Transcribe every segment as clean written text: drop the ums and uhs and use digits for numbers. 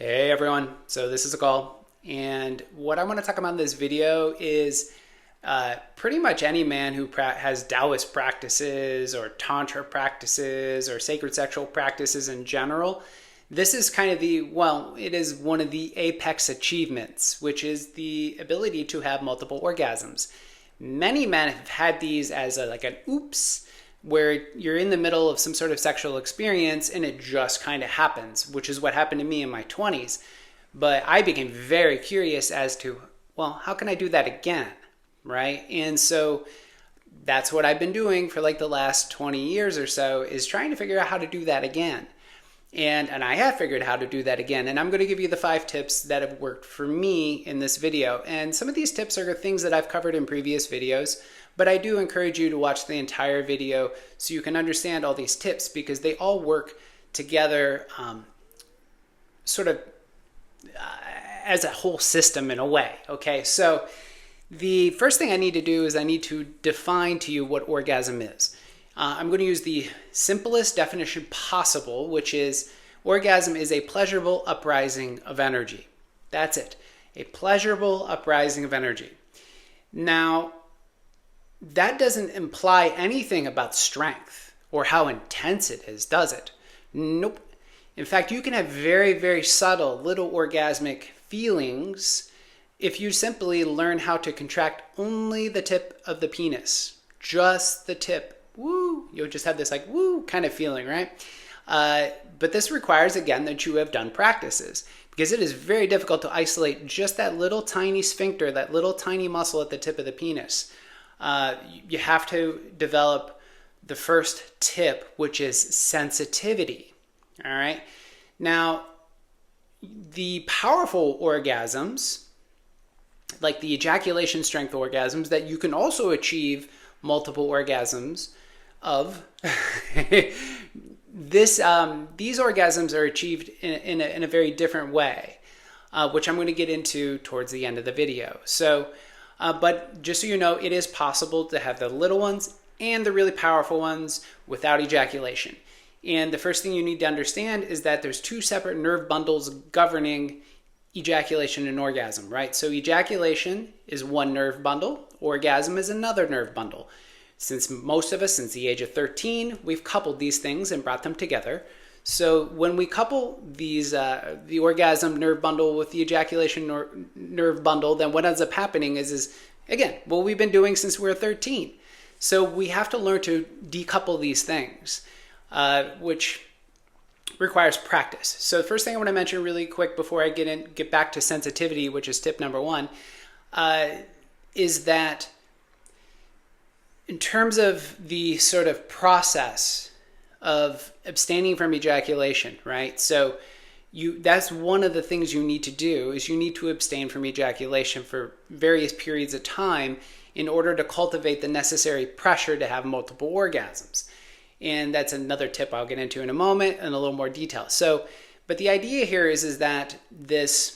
Hey everyone, so this is a call, and what I want to talk about in this video is pretty much any man who has Taoist practices or Tantra practices or sacred sexual practices in general. This is kind of it is one of the apex achievements, which is the ability to have multiple orgasms. Many men have had these as like an oops, where you're in the middle of some sort of sexual experience and it just kind of happens, which is what happened to me in my 20s. But I became very curious as to, well, how can I do that again? Right? And so that's what I've been doing for like the last 20 years or so, is trying to figure out how to do that again. And I have figured how to do that again. And I'm going to give you the 5 tips that have worked for me in this video. And some of these tips are things that I've covered in previous videos, but I do encourage you to watch the entire video so you can understand all these tips, because they all work together sort of as a whole system in a way. Okay, so the first thing I need to do is I need to define to you what orgasm is. I'm going to use the simplest definition possible, which is orgasm is a pleasurable uprising of energy. That's it. A pleasurable uprising of energy. Now, that doesn't imply anything about strength or how intense it is, does it? Nope. In fact, you can have very, very subtle little orgasmic feelings if you simply learn how to contract only the tip of the penis. Just the tip. Woo! You'll just have this like woo kind of feeling, right? But this requires, again, that you have done practices, because it is very difficult to isolate just that little tiny sphincter, that little tiny muscle at the tip of the penis. You have to develop the first tip, which is sensitivity. All right. Now, the powerful orgasms, like the ejaculation strength orgasms that you can also achieve multiple orgasms of, these orgasms are achieved in a very different way, which I'm going to get into towards the end of the video. So, but just so you know, it is possible to have the little ones and the really powerful ones without ejaculation. And the first thing you need to understand is that there's 2 separate nerve bundles governing ejaculation and orgasm, right? So ejaculation is one nerve bundle, orgasm is another nerve bundle. Since most of us, since the age of 13, we've coupled these things and brought them together. So when we couple these, the orgasm nerve bundle with the ejaculation nerve bundle, then what ends up happening is again, what we've been doing since we were 13. So we have to learn to decouple these things, which requires practice. So the first thing I want to mention really quick before I get back to sensitivity, which is tip number 1, is that in terms of the sort of process of abstaining from ejaculation, right? So that's one of the things you need to do, is you need to abstain from ejaculation for various periods of time in order to cultivate the necessary pressure to have multiple orgasms. And that's another tip I'll get into in a moment in a little more detail. So, but the idea here is that this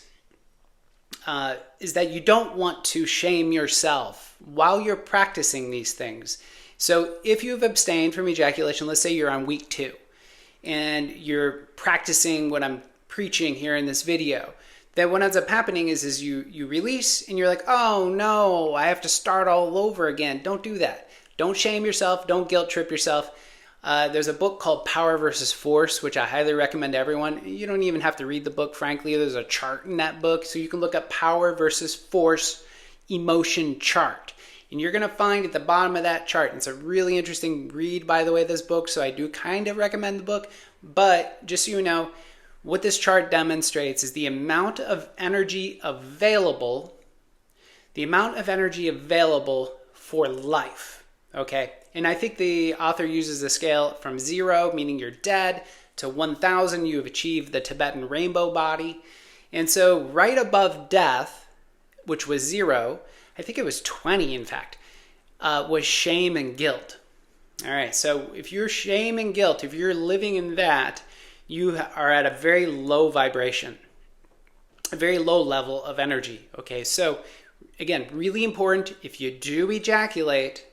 is that you don't want to shame yourself while you're practicing these things. So if you've abstained from ejaculation, let's say you're on week 2 and you're practicing what I'm preaching here in this video, then what ends up happening is you release and you're like, oh no, I have to start all over again. Don't do that. Don't shame yourself. Don't guilt trip yourself. There's a book called Power versus Force, which I highly recommend to everyone. You don't even have to read the book, frankly. There's a chart in that book, so you can look up Power versus Force emotion chart. And you're going to find at the bottom of that chart, and it's a really interesting read, by the way, this book, so I do kind of recommend the book. But just so you know, what this chart demonstrates is the amount of energy available, for life, okay? And I think the author uses a scale from 0, meaning you're dead, to 1,000, you have achieved the Tibetan rainbow body. And so right above death, which was 0, I think it was 20 in fact, was shame and guilt. All right, so if you're shame and guilt, if you're living in that, you are at a very low vibration, a very low level of energy. Okay, so again, really important, if you do ejaculate,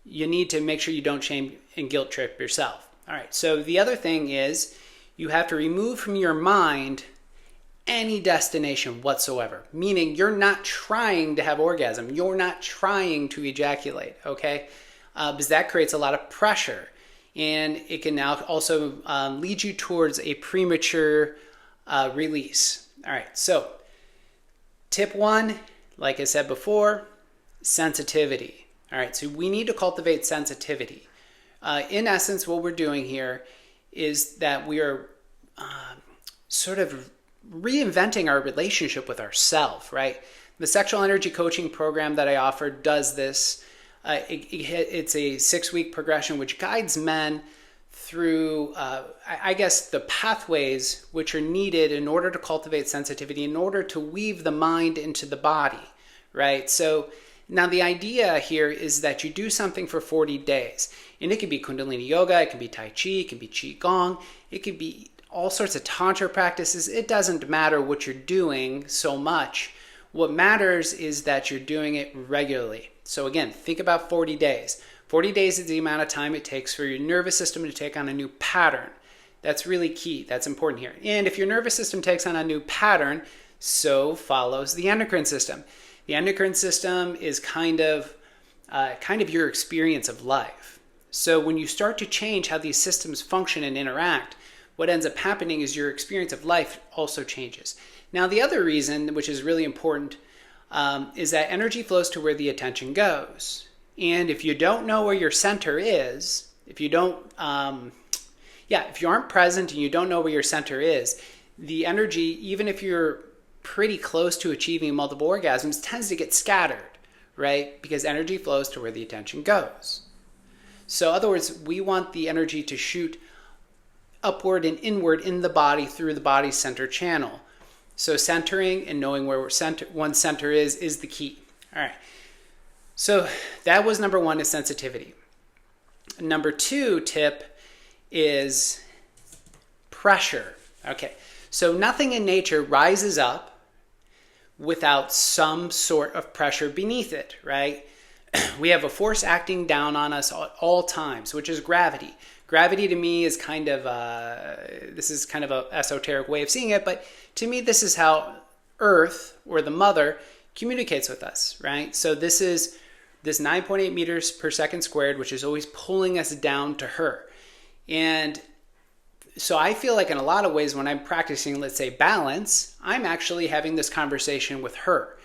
you need to make sure you don't shame and guilt trip yourself. All right, so the other thing is you have to remove from your mind any destination whatsoever, meaning you're not trying to have orgasm. You're not trying to ejaculate, okay? Because that creates a lot of pressure. And it can now also lead you towards a premature release. All right, so tip 1, like I said before, sensitivity. All right, so we need to cultivate sensitivity. In essence, what we're doing here is that we are sort of reinventing our relationship with ourselves, right? The sexual energy coaching program that I offer does this. It's a 6-week progression which guides men through, I guess, the pathways which are needed in order to cultivate sensitivity, in order to weave the mind into the body, right? So now the idea here is that you do something for 40 days. And it could be Kundalini Yoga, it can be Tai Chi, it can be Qigong, it could be all sorts of Tantra practices. It doesn't matter what you're doing so much. What matters is that you're doing it regularly. So again, think about 40 days. 40 days is the amount of time it takes for your nervous system to take on a new pattern. That's really key. That's important here. And if your nervous system takes on a new pattern, so follows the endocrine system. The endocrine system is kind of your experience of life. So when you start to change how these systems function and interact, what ends up happening is your experience of life also changes. Now, the other reason, which is really important, is that energy flows to where the attention goes. And if you don't know where your center is, if you aren't present and you don't know where your center is, the energy, even if you're pretty close to achieving multiple orgasms, tends to get scattered, right? Because energy flows to where the attention goes. So in other words, we want the energy to shoot upward and inward in the body through the body center channel. So centering and knowing where one's center is the key. All right. So that was number 1, is sensitivity. Number 2 tip is pressure. Okay. So nothing in nature rises up without some sort of pressure beneath it, right? We have a force acting down on us at all times, which is gravity. Gravity to me is kind of this is kind of an esoteric way of seeing it, but to me this is how Earth, or the mother, communicates with us, right? So this is this 9.8 meters per second squared, which is always pulling us down to her. And so I feel like in a lot of ways when I'm practicing, let's say, balance, I'm actually having this conversation with her.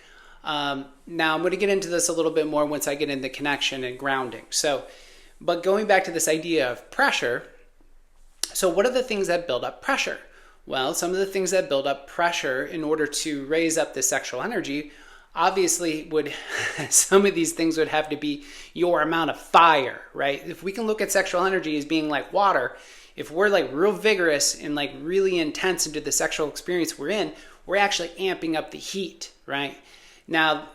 Now I'm going to get into this a little bit more once I get into connection and grounding. But going back to this idea of pressure, so what are the things that build up pressure? Well, some of the things that build up pressure in order to raise up the sexual energy, obviously some of these things would have to be your amount of fire, right? If we can look at sexual energy as being like water, if we're like real vigorous and like really intense into the sexual experience we're in, we're actually amping up the heat, right? Now,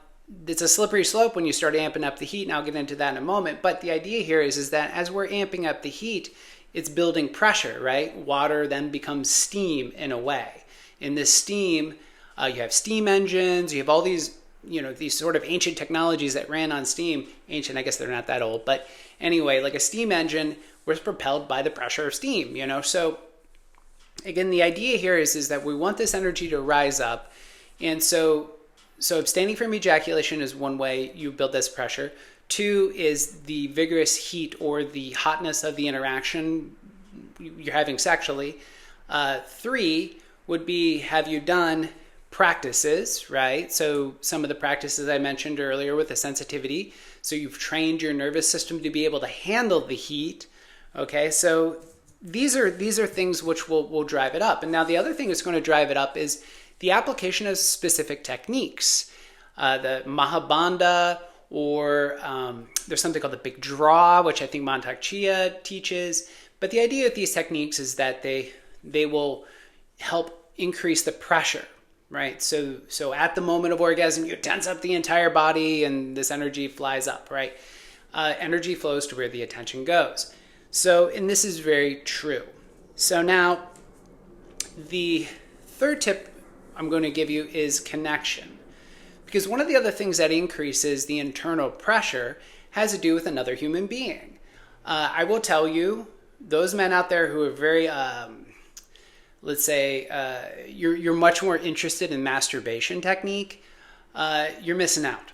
it's a slippery slope when you start amping up the heat, and I'll get into that in a moment. But the idea here is that as we're amping up the heat, it's building pressure, right? Water then becomes steam in a way. In this steam, you have steam engines, you have all these, these sort of ancient technologies that ran on steam. Ancient, I guess they're not that old. But anyway, like a steam engine was propelled by the pressure of steam, So again, the idea here is that we want this energy to rise up. And so abstaining from ejaculation is one way you build this pressure. 2 is the vigorous heat or the hotness of the interaction you're having sexually. 3 would be, have you done practices, right? So some of the practices I mentioned earlier with the sensitivity. So you've trained your nervous system to be able to handle the heat. Okay, so these are things which will drive it up. And now the other thing that's going to drive it up is the application of specific techniques. The Mahabandha, or there's something called the Big Draw, which I think Mantak Chia teaches. But the idea of these techniques is that they will help increase the pressure, right? So at the moment of orgasm, you tense up the entire body and this energy flies up, right? Energy flows to where the attention goes. And this is very true. So now the third tip I'm going to give you is connection. Because one of the other things that increases the internal pressure has to do with another human being. I will tell you, those men out there who are very, let's say you're much more interested in masturbation technique, you're missing out.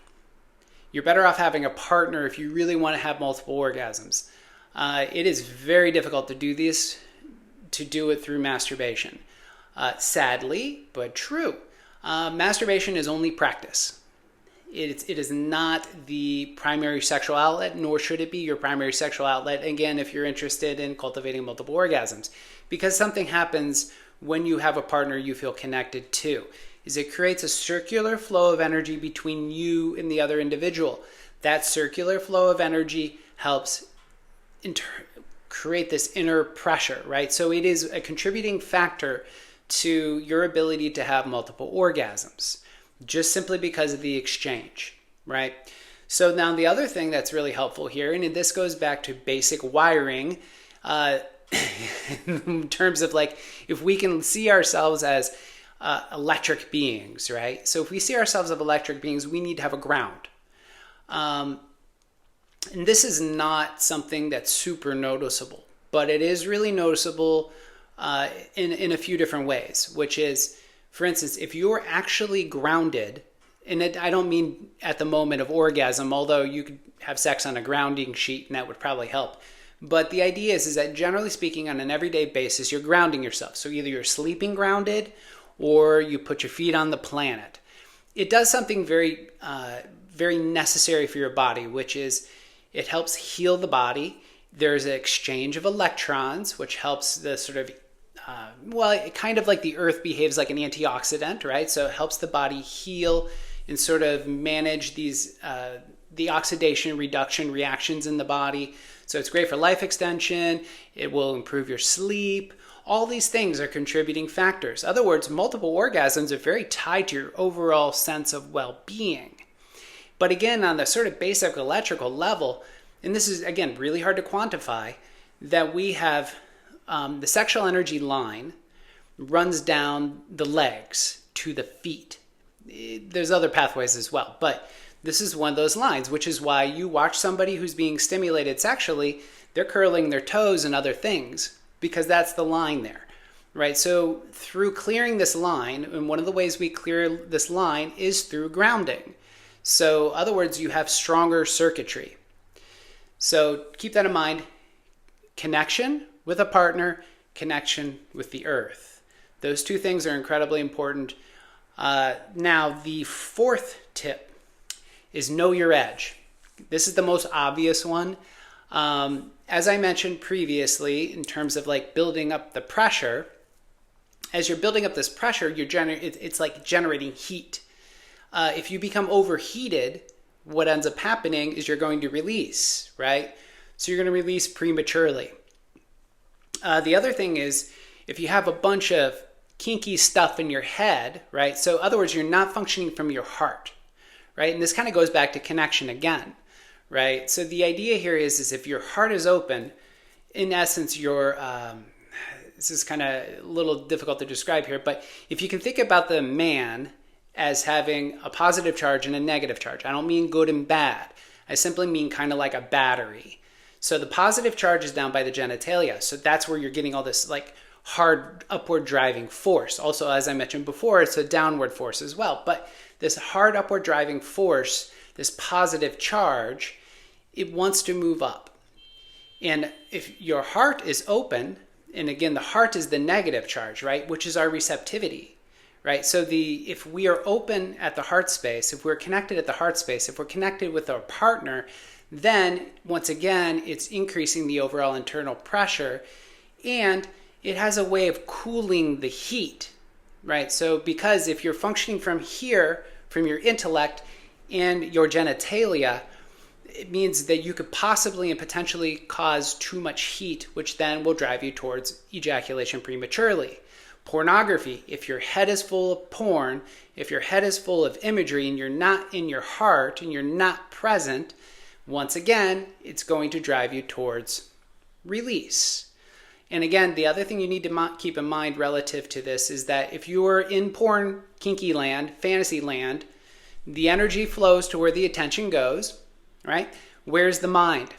You're better off having a partner if you really want to have multiple orgasms. It is very difficult to do it through masturbation. Sadly, but true, masturbation is only practice. It is not the primary sexual outlet, nor should it be your primary sexual outlet, again, if you're interested in cultivating multiple orgasms. Because something happens when you have a partner you feel connected to, is it creates a circular flow of energy between you and the other individual. That circular flow of energy helps create this inner pressure, right? So it is a contributing factor to your ability to have multiple orgasms, just simply because of the exchange, right? So now the other thing that's really helpful here, and this goes back to basic wiring, in terms of like, if we can see ourselves as electric beings, right? So if we see ourselves as electric beings, we need to have a ground. And this is not something that's super noticeable, but it is really noticeable in a few different ways, which is, for instance, if you're actually grounded, and I don't mean at the moment of orgasm, although you could have sex on a grounding sheet and that would probably help. But the idea is that generally speaking, on an everyday basis, you're grounding yourself. So either you're sleeping grounded or you put your feet on the planet. It does something very, very necessary for your body, which is it helps heal the body. There's an exchange of electrons, which helps the sort of kind of like the earth behaves like an antioxidant, right? So it helps the body heal and sort of manage these the oxidation reduction reactions in the body. So it's great for life extension. It will improve your sleep. All these things are contributing factors. In other words, multiple orgasms are very tied to your overall sense of well-being. But again, on the sort of basic electrical level, and this is, again, really hard to quantify, that we have the sexual energy line runs down the legs to the feet. There's other pathways as well, but this is one of those lines, which is why you watch somebody who's being stimulated sexually, they're curling their toes and other things, because that's the line there, right? So through clearing this line, and one of the ways we clear this line is through grounding. So in other words, you have stronger circuitry. So keep that in mind. Connection with a partner, connection with the earth. Those two things are incredibly important. Now, the fourth tip is know your edge. This is the most obvious one. As I mentioned previously, in terms of like building up the pressure, as you're building up this pressure, it's like generating heat. If you become overheated, what ends up happening is you're going to release, right? So you're going to release prematurely. The other thing is, if you have a bunch of kinky stuff in your head, right? So in other words, you're not functioning from your heart, right? And this kind of goes back to connection again, right? So the idea here is if your heart is open, in essence, this is kind of a little difficult to describe here, but if you can think about the man as having a positive charge and a negative charge, I don't mean good and bad. I simply mean kind of like a battery. So the positive charge is down by the genitalia. So that's where you're getting all this like hard upward driving force. Also, as I mentioned before, it's a downward force as well. But this hard upward driving force, this positive charge, it wants to move up. And if your heart is open, and again, the heart is the negative charge, right? Which is our receptivity, right? So if we are open at the heart space, if we're connected at the heart space, if we're connected with our partner, then once again, it's increasing the overall internal pressure, and it has a way of cooling the heat, right? So because if you're functioning from here, from your intellect and your genitalia, it means that you could possibly and potentially cause too much heat, which then will drive you towards ejaculation prematurely. Pornography, if your head is full of porn, if your head is full of imagery and you're not in your heart and you're not present, once again, it's going to drive you towards release. And again, the other thing you need to keep in mind relative to this is that if you are in porn, kinky land, fantasy land, the energy flows to where the attention goes, right? Where's the mind?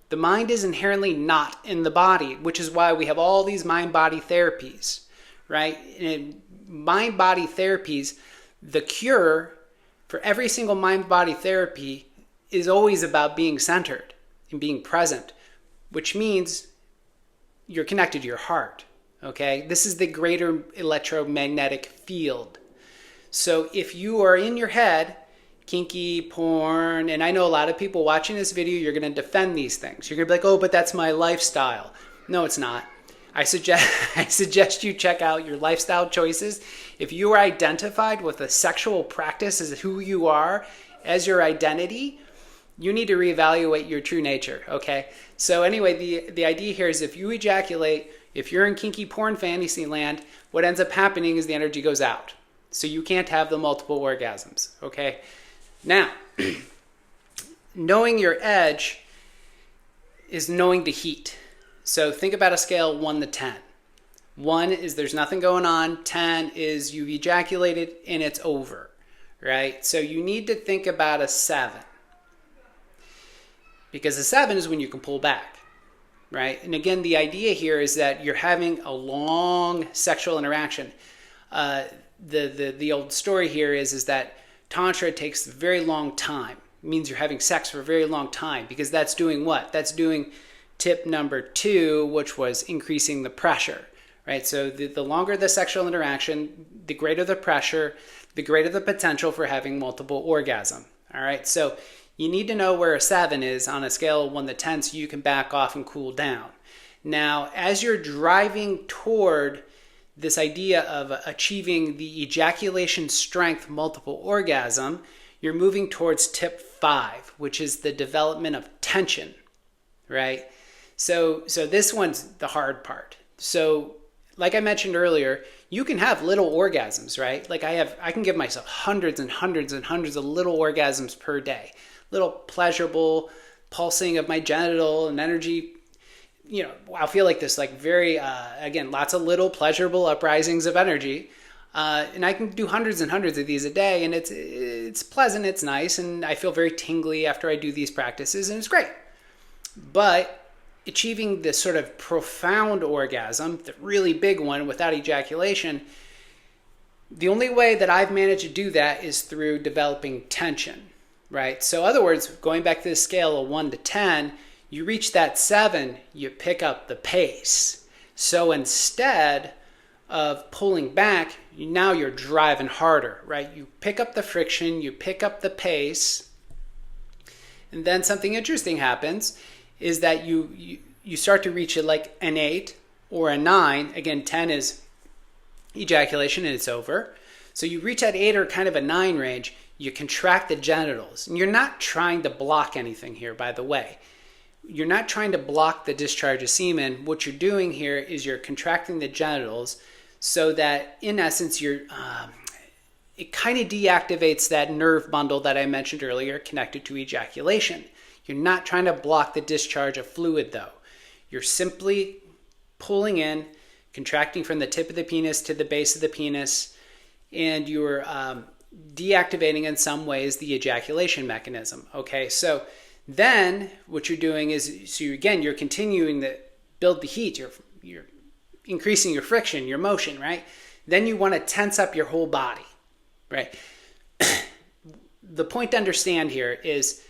The mind is inherently not in the body, which is why we have all these mind-body therapies, right? In mind-body therapies, the cure for every single mind-body therapy is always about being centered and being present, which means you're connected to your heart, okay? This is the greater electromagnetic field. So if you are in your head, kinky, porn, and I know a lot of people watching this video, you're going to defend these things. You're going to be like, oh, but that's my lifestyle. No, it's not. I suggest you check out your lifestyle choices. If you are identified with a sexual practice as who you are, as your identity, you need to reevaluate your true nature, okay? So anyway, the idea here is if you ejaculate, if you're in kinky porn fantasy land, what ends up happening is the energy goes out. So you can't have the multiple orgasms, okay? Now, knowing your edge is knowing the heat. So think about a scale 1 to 10. 1 is there's nothing going on. 10 is you've ejaculated and it's over, right? So you need to think about a 7. Because a 7 is when you can pull back, right? And again, the idea here is that you're having a long sexual interaction. The old story here is that Tantra takes a very long time. It means you're having sex for a very long time because that's doing what? That's doing tip number 2, which was increasing the pressure, right? So the longer the sexual interaction, the greater the pressure, the greater the potential for having multiple orgasm, all right? So you need to know where a 7 is on a scale of 1 to 10 so you can back off and cool down. Now, as you're driving toward this idea of achieving the ejaculation strength multiple orgasm, you're moving towards tip 5, which is the development of tension, right? So this one's the hard part. So like I mentioned earlier, you can have little orgasms, right? Like I can give myself hundreds and hundreds and hundreds of little orgasms per day. Little pleasurable pulsing of my genital and energy. You know, I'll feel like this, like very, again, lots of little pleasurable uprisings of energy. And I can do hundreds and hundreds of these a day, and it's pleasant, it's nice, and I feel very tingly after I do these practices, and it's great. But achieving this sort of profound orgasm, the really big one without ejaculation, the only way that I've managed to do that is through developing tension, right? So in other words, going back to the scale of 1 to 10, you reach that 7, you pick up the pace. So instead of pulling back, now you're driving harder, right? You pick up the friction, you pick up the pace, and then something interesting happens is that you start to reach it like an 8 or a 9. Again, 10 is ejaculation and it's over. So you reach that 8 or kind of a 9 range, you contract the genitals. And you're not trying to block anything here, by the way. You're not trying to block the discharge of semen. What you're doing here is you're contracting the genitals so that, in essence, it kind of deactivates that nerve bundle that I mentioned earlier connected to ejaculation. You're not trying to block the discharge of fluid, though. You're simply pulling in, contracting from the tip of the penis to the base of the penis, and you're deactivating in some ways the ejaculation mechanism. Okay, so then what you're doing is, you're continuing to build the heat. You're increasing your friction, your motion, right? Then you want to tense up your whole body, right? The point to understand here is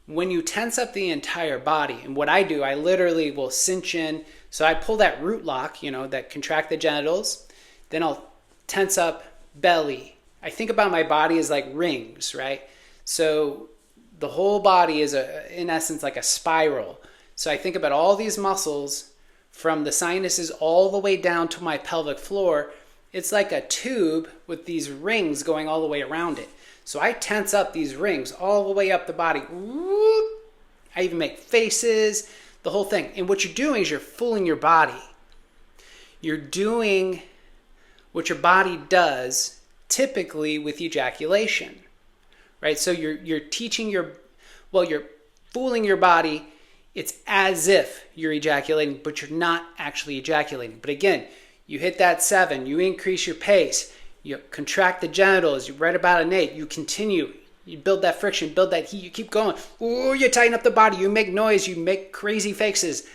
when you tense up the entire body, and what I do, I literally will cinch in. So I pull that root lock, that contract the genitals. Then I'll tense up belly. I think about my body as like rings, right? So the whole body is, in essence, like a spiral. So I think about all these muscles from the sinuses all the way down to my pelvic floor. It's like a tube with these rings going all the way around it. So I tense up these rings all the way up the body. I even make faces, the whole thing. And what you're doing is you're fooling your body. You're doing what your body does typically with ejaculation, right? So you're fooling your body. It's as if you're ejaculating, but you're not actually ejaculating. But again, you hit that 7, you increase your pace, you contract the genitals, you're right about an 8, you continue, you build that friction, build that heat, you keep going. Ooh, you tighten up the body, you make noise, you make crazy faces.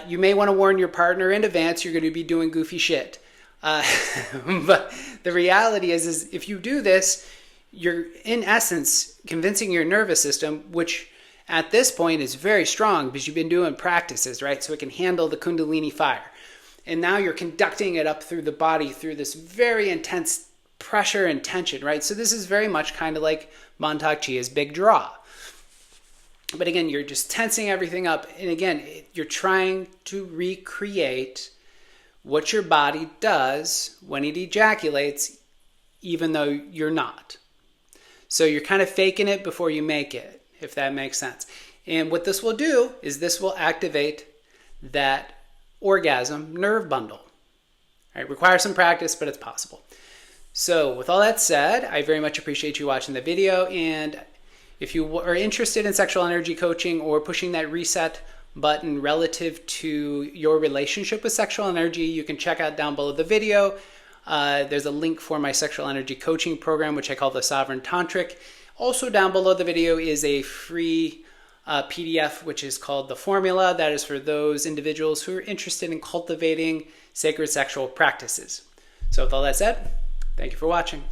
You may want to warn your partner in advance you're going to be doing goofy shit. But the reality is if you do this, you're in essence convincing your nervous system, which at this point is very strong because you've been doing practices, right? So it can handle the Kundalini fire. And now you're conducting it up through the body through this very intense pressure and tension, right? So this is very much kind of like Mantak Chia's big draw. But again, you're just tensing everything up. And again, you're trying to recreate what your body does when it ejaculates, even though you're not. So you're kind of faking it before you make it, if that makes sense. And what this will do is this will activate that orgasm nerve bundle. All right, requires some practice, but it's possible. So with all that said, I very much appreciate you watching the video. And if you are interested in sexual energy coaching or pushing that reset button relative to your relationship with sexual energy, you can check out down below the video. There's a link for my sexual energy coaching program, which I call the Sovereign Tantric. Also down below the video is a free PDF, which is called The Formula. That is for those individuals who are interested in cultivating sacred sexual practices. So with all that said, thank you for watching.